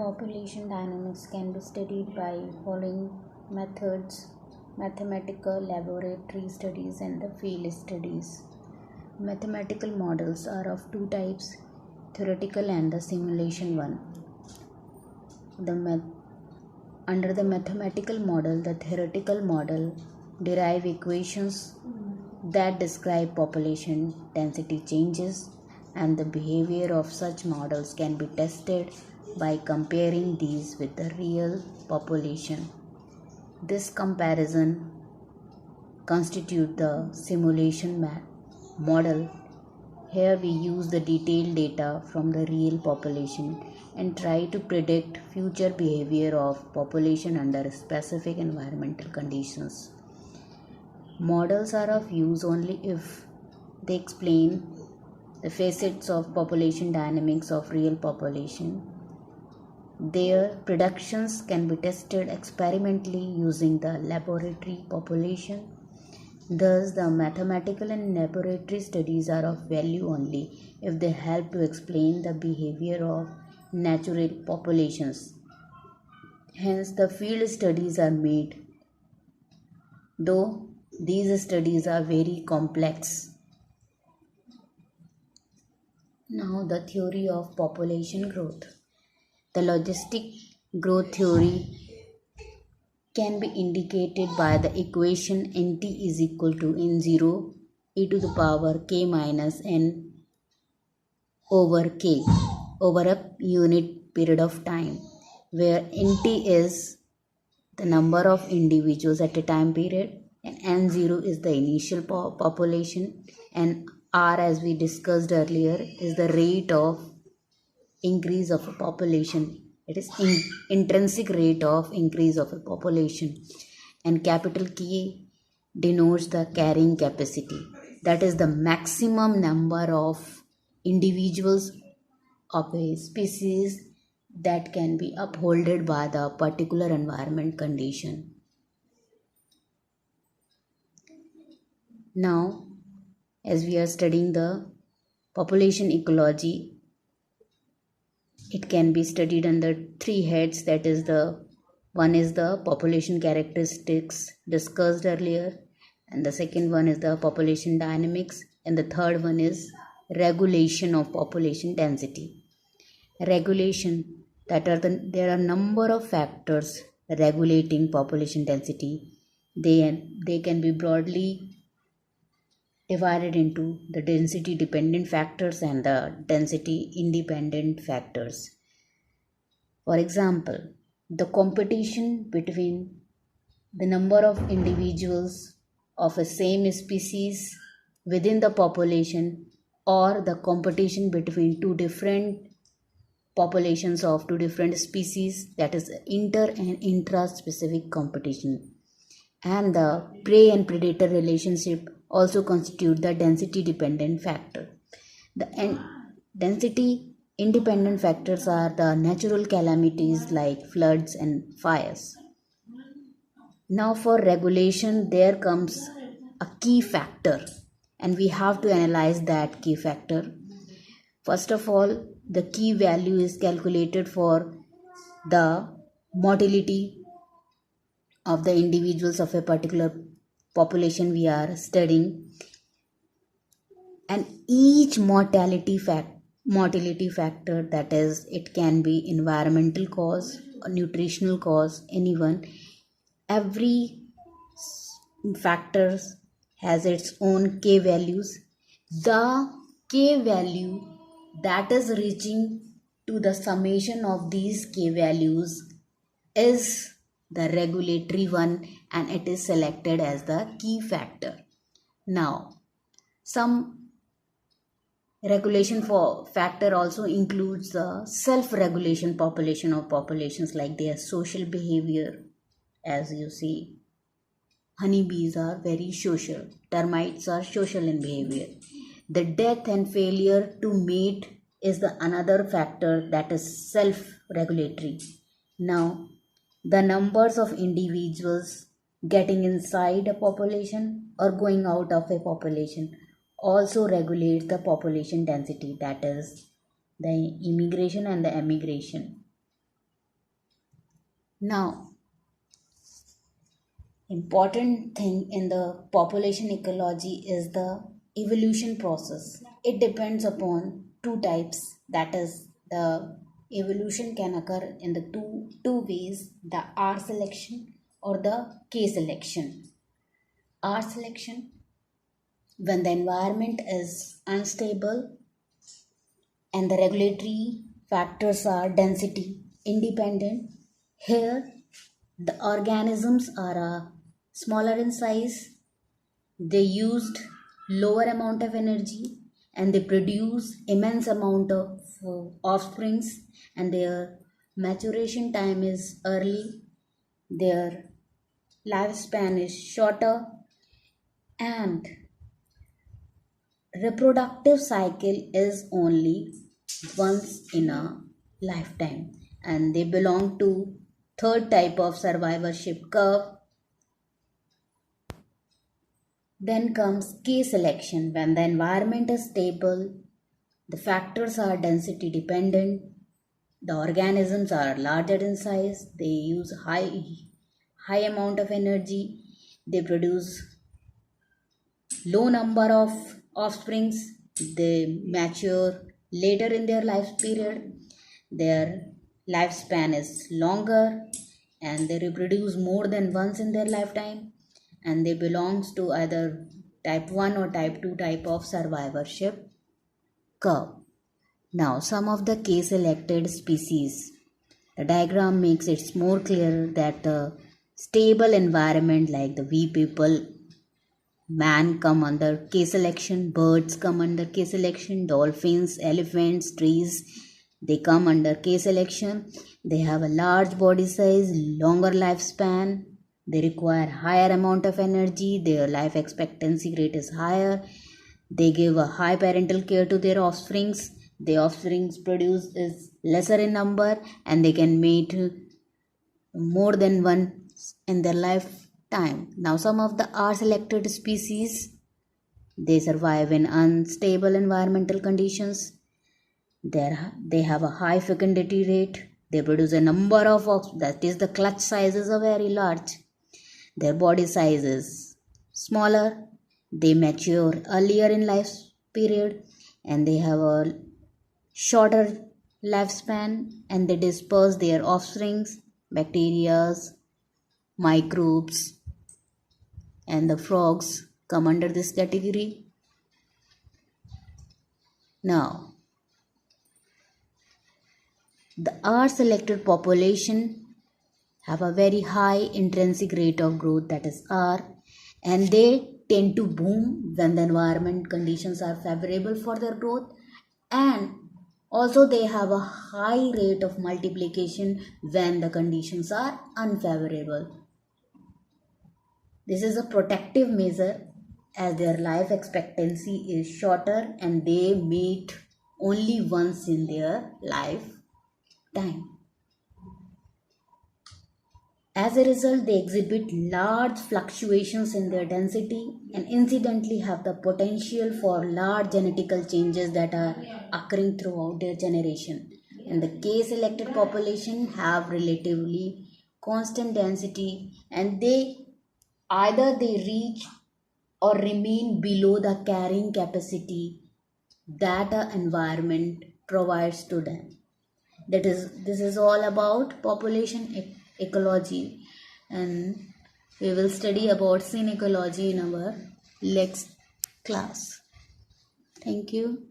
Population dynamics can be studied by following methods: mathematical, laboratory studies, and the field studies. Mathematical models are of two types: theoretical and the simulation one. Under the mathematical model, the theoretical model derive equations that describe population density changes, and the behavior of such models can be tested by comparing these with the real population. This comparison constitutes the simulation model. Here we use the detailed data from the real population and try to predict future behavior of population under specific environmental conditions. Models are of use only if they explain the facets of population dynamics of real population. Their predictions can be tested experimentally using the laboratory population. Thus, the mathematical and laboratory studies are of value only if they help to explain the behavior of natural populations. Hence, the field studies are made, though these studies are very complex. Now, the theory of population growth. The logistic growth theory can be indicated by the equation Nt is equal to N0 e to the power k minus n over k over a unit period of time, where Nt is the number of individuals at a time period and N0 is the initial population, and R, as we discussed earlier, is the rate of increase of a population. It is intrinsic rate of increase of a population, and capital K denotes the carrying capacity, that is the maximum number of individuals of a species that can be upholded by the particular environment condition. Now, as we are studying the population ecology, it can be studied under three heads. That is, the one is the population characteristics discussed earlier, and the second one is the population dynamics, and the third one is regulation of population density. Regulation, there are number of factors regulating population density. They can be broadly divided into the density dependent factors and the density independent factors. For example, the competition between the number of individuals of a same species within the population, or the competition between two different populations of two different species, that is inter and intra-specific competition. And the prey and predator relationship also constitute the density dependent factor. The density independent factors are the natural calamities like floods and fires. Now, for regulation, there comes a key factor, and we have to analyze that key factor. First of all, the key value is calculated for the motility of the individuals of a particular population we are studying, and each mortality factor, that is, it can be environmental cause or nutritional cause, anyone, every factor has its own k values. The k value that is reaching to the summation of these k values is the regulatory one, and it is selected as the key factor. Now, some regulation for factor also includes the self-regulation population of populations, like their social behavior. As you see, honeybees are very social, termites are social in behavior. The death and failure to mate is the another factor that is self-regulatory. Now, the numbers of individuals getting inside a population or going out of a population also regulate the population density, that is the immigration and the emigration. Now, important thing in the population ecology is the evolution process. It depends upon two types, that is the evolution can occur in the two ways, the R selection or the K selection. R selection, when the environment is unstable and the regulatory factors are density independent. Here, the organisms are smaller in size, they used lower amount of energy, and they produce immense amount of offsprings, and their maturation time is early, their lifespan is shorter, and reproductive cycle is only once in a lifetime, and they belong to third type of survivorship curve. Then comes K selection, when the environment is stable, the factors are density dependent, the organisms are larger in size, they use high amount of energy, they produce low number of offsprings, they mature later in their life period, their lifespan is longer, and they reproduce more than once in their lifetime, and they belongs to either type 1 or type 2 type of survivorship curve. Now, some of the case selected species. The diagram makes it more clear that the stable environment like the V people, man come under K selection, birds come under K selection, dolphins, elephants, trees, they come under K selection. They have a large body size, longer lifespan, they require higher amount of energy, their life expectancy rate is higher, they give a high parental care to their offsprings, the offsprings produced is lesser in number, and they can mate more than one in their lifetime. Now, some of the R selected species, they survive in unstable environmental conditions. They have a high fecundity rate. They produce a number of that is the clutch sizes are very large. Their body size is smaller. They mature earlier in life period, and they have a shorter lifespan, and they disperse their offsprings, bacteria, microbes, and the frogs come under this category. Now, the R selected population have a very high intrinsic rate of growth, that is R, and they tend to boom when the environment conditions are favorable for their growth, and also they have a high rate of multiplication when the conditions are unfavorable. This is a protective measure as their life expectancy is shorter and they mate only once in their lifetime. As a result, they exhibit large fluctuations in their density and incidentally have the potential for large genetical changes that are occurring throughout their generation. And the K selected population have relatively constant density, and they either they reach or remain below the carrying capacity that the environment provides to them. This is all about population ecology, and we will study about scene ecology in our next class. Thank you.